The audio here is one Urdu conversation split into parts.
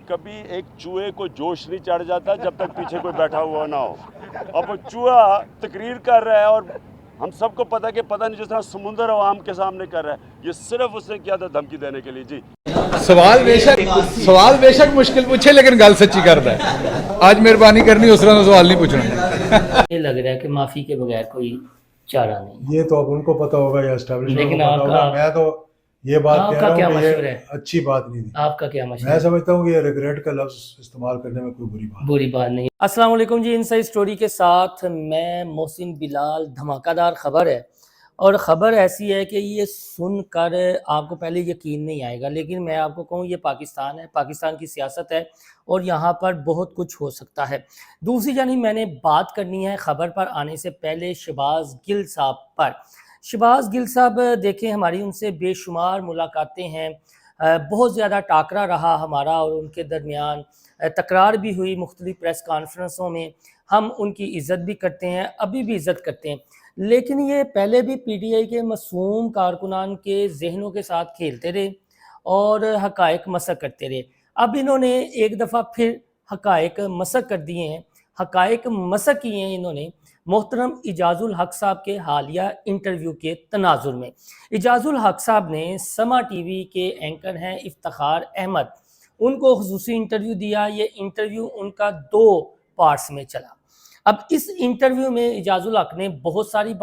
کبھی ایک چوہے کو جوش نہیں چڑھ جاتا جب تک پیچھے کوئی بیٹھا ہوا نہ ہو. اب وہ چوہا تقریر کر رہا ہے اور ہم سب کو پتہ کہ پتہ نہیں جس طرح سمندر عوام کے سامنے کر رہا ہے. یہ صرف اس نے کیا تھا دھمکی دینے کے لیے. جی سوال بے شک مشکل پوچھے لیکن گل سچی کرتا ہے. آج مہربانی کرنی اس طرح سوال نہیں پوچھنا. یہ لگ رہا ہے کہ معافی کے بغیر کوئی چارہ نہیں. یہ تو اب ان کو پتہ ہوگا یا اسٹیبلشمنٹ کو لیکن پتہ ہوگا. میں تو یہ بات کہہ رہا ہوں کہ یہ اچھی بات نہیں تھی. آپ کا کیا مشورہ ہے؟ میں سمجھتا ہوں کہ یہ ریگریٹ کا لفظ استعمال کرنے میں کوئی بری بات نہیں. السلام علیکم جی. انسائیڈ اسٹوری کے ساتھ میں محسن بلال. دھماکہ دار خبر ہے اور خبر ایسی ہے کہ یہ سن کر آپ کو پہلے یقین نہیں آئے گا، لیکن میں آپ کو کہوں یہ پاکستان ہے، پاکستان کی سیاست ہے اور یہاں پر بہت کچھ ہو سکتا ہے. دوسری جانب میں نے بات کرنی ہے خبر پر آنے سے پہلے شہباز گل صاحب پر. شہباز گل صاحب دیکھیں، ہماری ان سے بے شمار ملاقاتیں ہیں، بہت زیادہ ٹاکرا رہا ہمارا اور ان کے درمیان، تکرار بھی ہوئی مختلف پریس کانفرنسوں میں. ہم ان کی عزت بھی کرتے ہیں، ابھی بھی عزت کرتے ہیں، لیکن یہ پہلے بھی پی ٹی آئی کے معصوم کارکنان کے ذہنوں کے ساتھ کھیلتے رہے اور حقائق مسخ کرتے رہے. اب انہوں نے ایک دفعہ پھر حقائق مسخ کر دیے ہیں. حقائق مسخ کیے ہیں انہوں نے محترم اعجاز الحق صاحب کے حالیہ انٹرویو کے تناظر میں. اعجاز الحق صاحب نے سما ٹی وی کے اینکر ہیں افتخار احمد، ان کو خصوصی انٹرویو دیا. یہ انٹرویو ان کا 2 پارٹس میں چلا. اب اس انٹرویو میں اعجاز الحق نے بہت ساری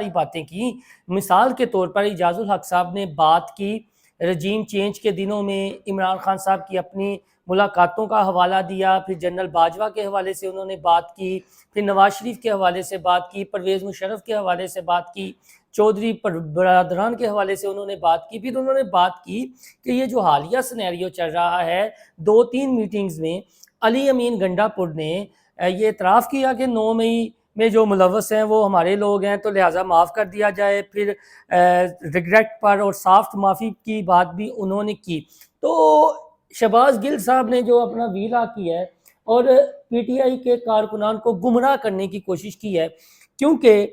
باتیں کی. مثال کے طور پر اعجاز الحق صاحب نے بات کی رجیم چینج کے دنوں میں عمران خان صاحب کی اپنی ملاقاتوں کا حوالہ دیا، پھر جنرل باجوہ کے حوالے سے انہوں نے بات کی، پھر نواز شریف کے حوالے سے بات کی، پرویز مشرف کے حوالے سے بات کی، چودھری برادران کے حوالے سے انہوں نے بات کی. پھر انہوں نے بات کی کہ یہ جو حالیہ سنیریو چل رہا ہے، 2-3 میٹنگز میں علی امین گنڈا پور نے یہ اعتراف کیا کہ 9 مئی میں جو ملوث ہیں وہ ہمارے لوگ ہیں تو لہٰذا معاف کر دیا جائے. پھر ریگریٹ پر اور سافٹ معافی کی بات بھی انہوں نے کی. تو شہباز گل صاحب نے جو اپنا ویلا کیا ہے اور پی ٹی آئی کے کارکنان کو گمراہ کرنے کی کوشش کی ہے، کیونکہ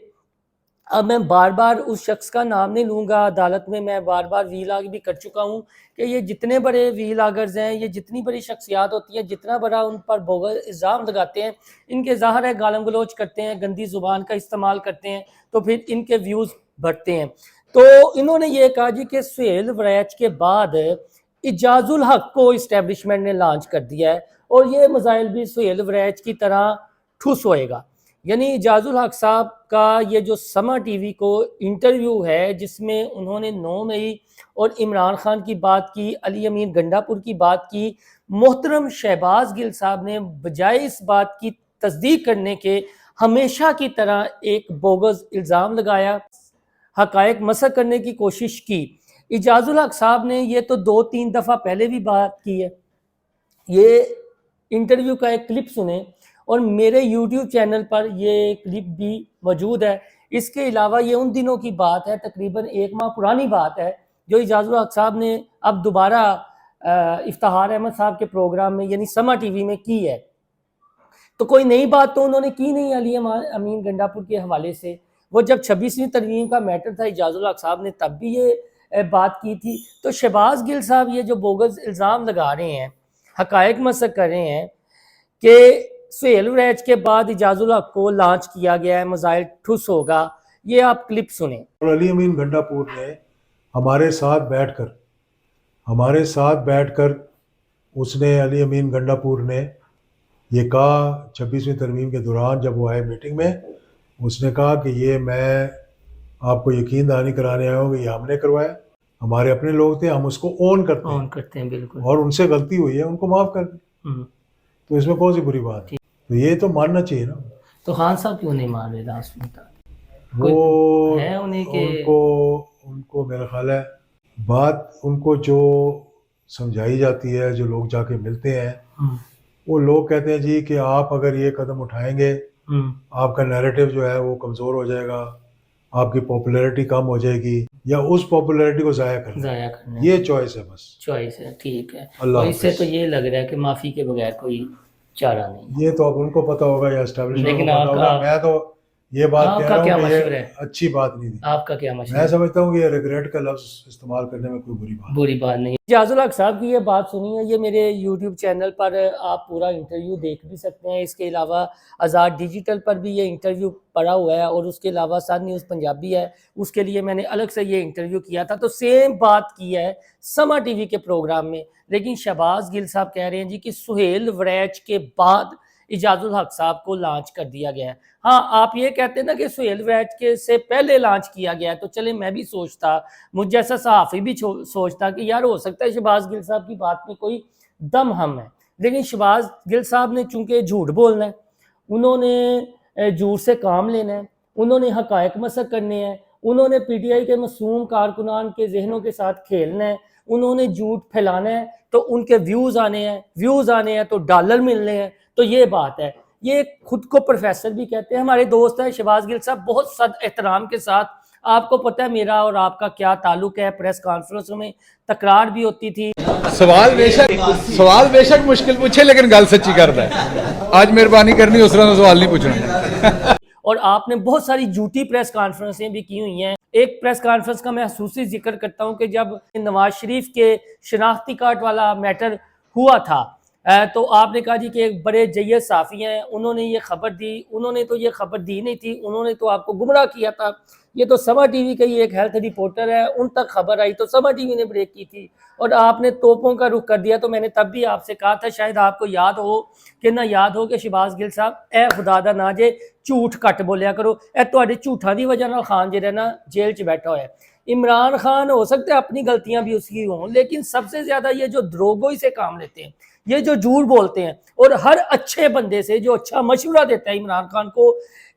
اب میں بار بار اس شخص کا نام نہیں لوں گا. عدالت میں بار بار ویلاگ بھی کر چکا ہوں کہ یہ جتنے بڑے ویلاگرز ہیں، یہ جتنی بڑی شخصیات ہوتی ہیں، جتنا بڑا ان پر بغض الزام لگاتے ہیں، ان کے ظاہر ہے گالم گلوچ کرتے ہیں، گندی زبان کا استعمال کرتے ہیں، تو پھر ان کے ویوز بڑھتے ہیں. تو انہوں نے یہ کہا جی کہ سہیل وریچ کے بعد اعجاز الحق کو اسٹیبلشمنٹ نے لانچ کر دیا ہے اور یہ مسائل بھی سہیل وریچ کی طرح ٹھوس ہوئے گا. یعنی اعجاز الحق صاحب کا یہ جو سما ٹی وی کو انٹرویو ہے جس میں انہوں نے 9 مئی اور عمران خان کی بات کی، علی امین گنڈا پور کی بات کی، محترم شہباز گل صاحب نے بجائے اس بات کی تصدیق کرنے کے ہمیشہ کی طرح ایک بوگز الزام لگایا، حقائق مسخ کرنے کی کوشش کی. اعجاز الحق صاحب نے یہ تو 2-3 دفعہ پہلے بھی بات کی ہے. یہ انٹرویو کا ایک کلپ سنیں اور میرے یوٹیوب چینل پر یہ کلپ بھی موجود ہے. اس کے علاوہ یہ ان دنوں کی بات ہے، تقریباً 1 ماہ پرانی بات ہے، جو اعجاز الحق صاحب نے اب دوبارہ افتخار احمد صاحب کے پروگرام میں یعنی سما ٹی وی میں کی ہے. تو کوئی نئی بات تو انہوں نے کی نہیں علی امین گنڈا پور کے حوالے سے. وہ جب 26ویں ترمیم کا میٹر تھا، اعجاز الحق صاحب نے تب بھی یہ بات کی تھی. تو شہباز گل صاحب یہ جو بوگز الزام لگا رہے ہیں، حقائق مسخ کر رہے ہیں کہ سہیل وریچ کے بعد اعجاز الحق کو لانچ کیا گیا ہے، مسائل ٹھوس ہوگا. یہ آپ کلپ سنیں. اور علی امین گنڈا پور نے ہمارے ساتھ بیٹھ کر اس نے علی امین گنڈا پور نے یہ کہا 26ویں ترمیم کے دوران جب وہ آئے میٹنگ میں، اس نے کہا کہ یہ میں آپ کو یقین دہانی کرانے آیا ہوں کہ یہ ہم نے کروایا، ہمارے اپنے لوگ تھے، ہم اس کو اون کرتے ہیں بالکل، اور ان سے غلطی ہوئی ہے، ان کو معاف کر دیں. تو اس میں کون سی بری بات ہے؟ تو یہ تو ماننا چاہیے نا. تو خان صاحب کیوں نہیں مان رہے لاسٹ میں؟ وہ ہے ان کو میرا خیال ہے بات ان کو جو سمجھائی جاتی ہے، جو لوگ جا کے ملتے ہیں، وہ لوگ کہتے ہیں جی کہ آپ اگر یہ قدم اٹھائیں گے آپ کا نیریٹو جو ہے وہ کمزور ہو جائے گا، آپ کی پاپولیرٹی کم ہو جائے گی، یا اس پاپولیرٹی کو ضائع کرنا، یہ چوائس ہے. بس چوائس ہے، ٹھیک ہے. اللہ اس سے تو یہ لگ رہا ہے کہ معافی کے بغیر کوئی چارہ نہیں. یہ تو اب ان کو پتہ ہوگا یا اسٹیبلشمنٹ کو پتہ ہوگا. میں تو یہ بات آپ کہہ کا رہا کیا ہوں کہ مشورہ یہ ہے؟ اچھی بات نہیں تھی. آپ کا کیا مشورہ میں ہے؟ سمجھتا ہوں کہ یہ ریگریٹ کا لفظ استعمال کرنے میں کوئی بری بات نہیں. اجاز الحق صاحب کی یہ بات سنی ہے، یہ میرے یوٹیوب چینل پر آپ پورا انٹرویو دیکھ بھی سکتے ہیں. اس کے علاوہ آزاد ڈیجیٹل پر بھی یہ انٹرویو پڑا ہوا ہے، اور اس کے علاوہ سن نیوز پنجابی ہے، اس کے لیے میں نے الگ سے یہ انٹرویو کیا تھا. تو سیم بات کی ہے سما ٹی وی کے پروگرام میں، لیکن شہباز گل صاحب کہہ رہے ہیں جی کہ سہیل وریچ کے بعد اجاز الحق صاحب کو لانچ کر دیا گیا ہے. ہاں آپ یہ کہتے ہیں نا کہ سہیل وریچ کے سے پہلے لانچ کیا گیا ہے، تو چلے میں بھی سوچتا، مجھ جیسا صحافی بھی سوچتا کہ یار ہو سکتا ہے شہباز گل صاحب کی بات میں کوئی دم ہم ہے. لیکن شہباز گل صاحب نے چونکہ جھوٹ بولنا ہے، انہوں نے جھوٹ سے کام لینا ہے، انہوں نے حقائق مسخ کرنے ہیں، انہوں نے پی ٹی آئی کے معصوم کارکنان کے ذہنوں کے ساتھ کھیلنا ہے، انہوں نے جھوٹ پھیلانا ہے تو ان کے ویوز آنے ہیں تو ڈالر ملنے ہیں. تو یہ بات ہے. یہ خود کو پروفیسر بھی کہتے ہیں، ہمارے دوست ہیں شہباز گل صاحب، بہت صد احترام کے ساتھ. آپ کو پتہ ہے میرا اور آپ کا کیا تعلق ہے، پریس کانفرنسوں میں تکرار بھی ہوتی تھی. سوال بے شک مشکل پوچھے لیکن گل سچی کرتا ہے. آج مہربانی کرنی اس طرح سوال نہیں پوچھنا. اور آپ نے بہت ساری جھوٹی پریس کانفرنسیں بھی کی ہوئی ہیں. ایک پریس کانفرنس کا میں خصوصی ذکر کرتا ہوں کہ جب نواز شریف کے شناختی کارڈ والا میٹر ہوا تھا، تو آپ نے کہا جی کہ ایک بڑے جید صحافی ہیں، انہوں نے یہ خبر دی. انہوں نے تو یہ خبر دی نہیں تھی، انہوں نے تو آپ کو گمراہ کیا تھا. یہ تو سما ٹی وی کا ہی ایک ہیلتھ رپورٹر ہے، ان تک خبر آئی تو سما ٹی وی نے بریک کی تھی اور آپ نے توپوں کا رخ کر دیا. تو میں نے تب بھی آپ سے کہا تھا، شاید آپ کو یاد ہو کہ نہ یاد ہو، کہ شہباز گل صاحب اے خدا دا نا جے جھوٹ کٹ بولیا کرو. اے تواڈے جھوٹاں دی وجہ نال خان جڑا نا جیل چ بیٹھا ہوا ہے. عمران خان ہو سکتا ہے اپنی غلطیاں بھی اس کی ہوں، لیکن سب سے زیادہ یہ جو دروگوئی سے کام لیتے ہیں، یہ جو جھوٹ بولتے ہیں، اور ہر اچھے بندے سے جو اچھا مشورہ دیتا ہے عمران خان کو،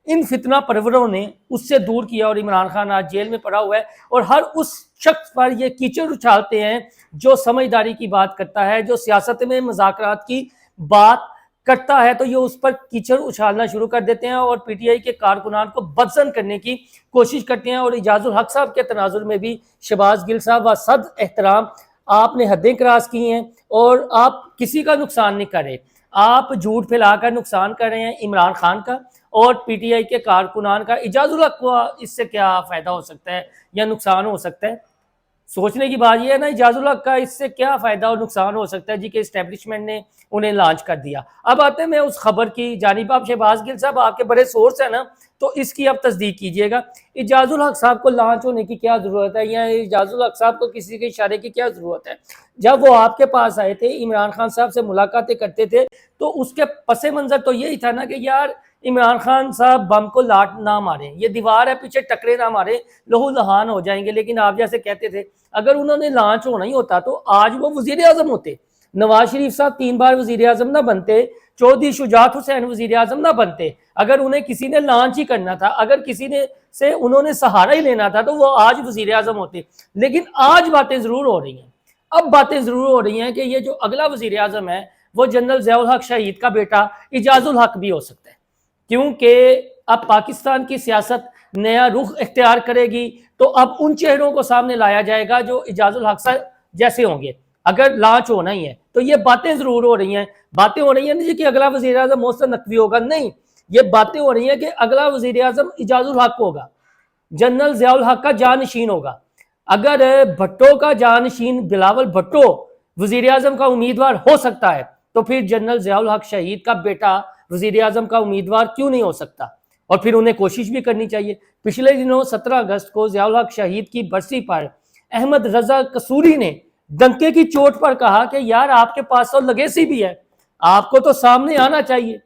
ان فتنہ پروروں نے اس سے دور کیا، اور عمران خان آج جیل میں پڑا ہوا ہے. اور ہر اس شخص پر یہ کیچڑ اچھالتے ہیں جو سمجھداری کی بات کرتا ہے، جو سیاست میں مذاکرات کی بات کرتا ہے، تو یہ اس پر کیچڑ اچھالنا شروع کر دیتے ہیں اور پی ٹی آئی کے کارکنان کو بدزن کرنے کی کوشش کرتے ہیں. اور اجاز الحق صاحب کے تناظر میں بھی شہباز گل صاحب و صد احترام، آپ نے حدیں کراس کی ہیں اور آپ کسی کا نقصان نہیں کر رہے. آپ جھوٹ پھیلا کر نقصان کر رہے ہیں عمران خان کا اور پی ٹی آئی کے کارکنان کا. اجاز الحق کو اس سے کیا فائدہ ہو سکتا ہے یا نقصان ہو سکتا ہے؟ سوچنے کی بات یہ ہے نا، اجاز الحق کا اس سے کیا فائدہ اور نقصان ہو سکتا ہے جی کہ اسٹیبلشمنٹ نے انہیں لانچ کر دیا. اب آتے ہیں میں اس خبر کی جانب. آپ شہباز گل صاحب آپ کے بڑے سورس ہیں نا، تو اس کی اب تصدیق کیجئے گا. اجاز الحق صاحب کو لانچ ہونے کی کیا ضرورت ہے، یا اجاز الحق صاحب کو کسی کے اشارے کی کیا ضرورت ہے؟ جب وہ آپ کے پاس آئے تھے، عمران خان صاحب سے ملاقاتیں کرتے تھے، تو اس کے پس منظر تو یہی تھا نا کہ یار عمران خان صاحب بم کو لاٹ نہ ماریں، یہ دیوار ہے پیچھے ٹکرے نہ ماریں، لہو لہان ہو جائیں گے. لیکن آپ جیسے کہتے تھے اگر انہوں نے لانچ ہونا ہی ہوتا تو آج وہ وزیر اعظم ہوتے. نواز شریف صاحب 3 بار وزیر اعظم نہ بنتے، چودھری شجاعت حسین وزیر اعظم نہ بنتے. اگر انہیں کسی نے لانچ ہی کرنا تھا، اگر کسی نے سے انہوں نے سہارا ہی لینا تھا، تو وہ آج وزیر اعظم ہوتے. لیکن آج باتیں ضرور ہو رہی ہیں، اب باتیں ضرور ہو رہی ہیں کہ یہ جو اگلا وزیر اعظم ہے وہ جنرل ضیاء الحق شہید کا بیٹا اجاز الحق بھی ہو سکتا ہے. کیونکہ اب پاکستان کی سیاست نیا رخ اختیار کرے گی، تو اب ان چہروں کو سامنے لایا جائے گا جو اجاز الحق جیسے ہوں گے. اگر لانچ ہونا ہی ہے تو یہ باتیں ضرور ہو رہی ہیں. باتیں ہو رہی ہیں نہیں کہ اگلا وزیر اعظم محسن نقوی ہوگا، نہیں، یہ باتیں ہو رہی ہیں کہ اگلا وزیر اعظم اجاز الحق ہوگا، جنرل ضیاء الحق کا جانشین ہوگا. اگر بھٹو کا جانشین بلاول بھٹو وزیر اعظم کا امیدوار ہو سکتا ہے، تو پھر جنرل ضیاء الحق شہید کا بیٹا وزیر اعظم کا امیدوار کیوں نہیں ہو سکتا؟ اور پھر انہیں کوشش بھی کرنی چاہیے. پچھلے دنوں 17 اگست کو ضیاء الحق شہید کی برسی پر احمد رضا قصوری نے ڈنکے کی چوٹ پر کہا کہ یار آپ کے پاس تو لیگیسی بھی ہے، آپ کو تو سامنے آنا چاہیے،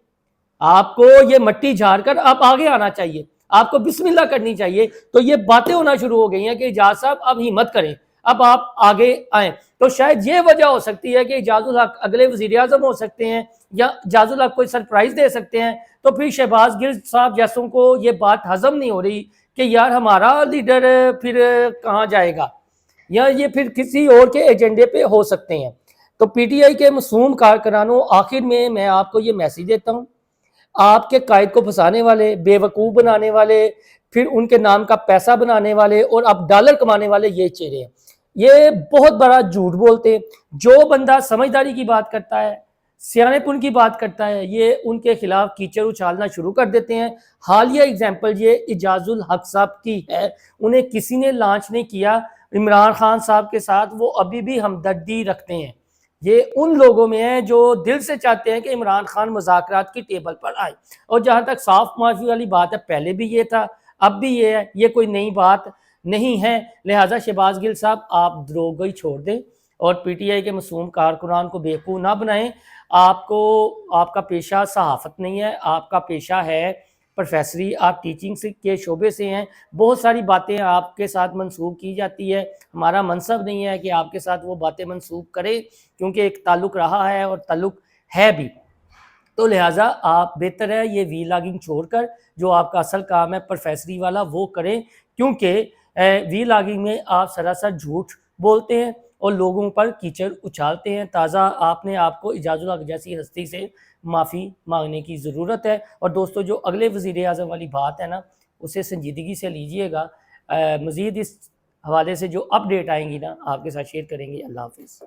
آپ کو یہ مٹی جھاڑ کر آپ آگے آنا چاہیے، آپ کو بسم اللہ کرنی چاہیے. تو یہ باتیں ہونا شروع ہو گئی ہیں کہ اجاز صاحب اب ہمت کریں، اب آپ آگے آئیں. تو شاید یہ وجہ ہو سکتی ہے کہ اجاز الحق اگلے وزیر اعظم ہو سکتے ہیں، یا اجاز الحق کوئی سرپرائز دے سکتے ہیں. تو پھر شہباز گل صاحب جیسوں کو یہ بات ہضم نہیں ہو رہی کہ یار ہمارا لیڈر پھر کہاں جائے گا، یا یہ پھر کسی اور کے ایجنڈے پہ ہو سکتے ہیں. تو پی ٹی آئی کے معصوم کارکنانوں، آخر میں آپ کو یہ میسیج دیتا ہوں، آپ کے قائد کو پھنسانے والے، بے وقوف بنانے والے، پھر ان کے نام کا پیسہ بنانے والے اور اب ڈالر کمانے والے یہ چہرے ہیں، یہ بہت بڑا جھوٹ بولتے ہیں. جو بندہ سمجھداری کی بات کرتا ہے، سیانے پن کی بات کرتا ہے، یہ ان کے خلاف کیچڑ اچھالنا شروع کر دیتے ہیں۔ حالیہ اگزامپل یہ اعجاز الحق صاحب کی ہے، انہیں کسی نے لانچ نہیں کیا عمران خان صاحب کے ساتھ، وہ ابھی بھی ہمدردی رکھتے ہیں۔ یہ ان لوگوں میں ہیں جو دل سے چاہتے ہیں کہ عمران خان مذاکرات کی ٹیبل پر آئے، اور جہاں تک صاف معافی والی بات ہے، پہلے بھی یہ تھا، اب بھی یہ ہے، یہ کوئی نئی بات نہیں ہے۔ لہٰذا شہباز گل صاحب آپ دروغ ہی چھوڑ دیں اور پی ٹی آئی کے معصوم کارکنان کو بیوقوف نہ بنائیں۔ آپ کا پیشہ صحافت نہیں ہے، آپ کا پیشہ ہے پروفیسری، آپ ٹیچنگ کے شعبے سے ہیں، بہت ساری باتیں آپ کے ساتھ منسوب کی جاتی ہے، ہمارا منصب نہیں ہے کہ آپ کے ساتھ وہ باتیں منسوب کریں، کیونکہ ایک تعلق رہا ہے اور تعلق ہے بھی۔ تو لہٰذا آپ بہتر ہے یہ وی لاگنگ چھوڑ کر جو آپ کا اصل کام ہے پروفیسری والا وہ کریں، کیونکہ وی لاگنگ میں آپ سراسر جھوٹ بولتے ہیں اور لوگوں پر کیچڑ اچھالتے ہیں۔ تازہ آپ نے آپ کو اعجاز الحق جیسی ہستی سے معافی مانگنے کی ضرورت ہے۔ اور دوستو جو اگلے وزیر اعظم والی بات ہے نا، اسے سنجیدگی سے لیجئے گا، مزید اس حوالے سے جو اپ ڈیٹ آئیں گی نا آپ کے ساتھ شیئر کریں گے۔ اللہ حافظ۔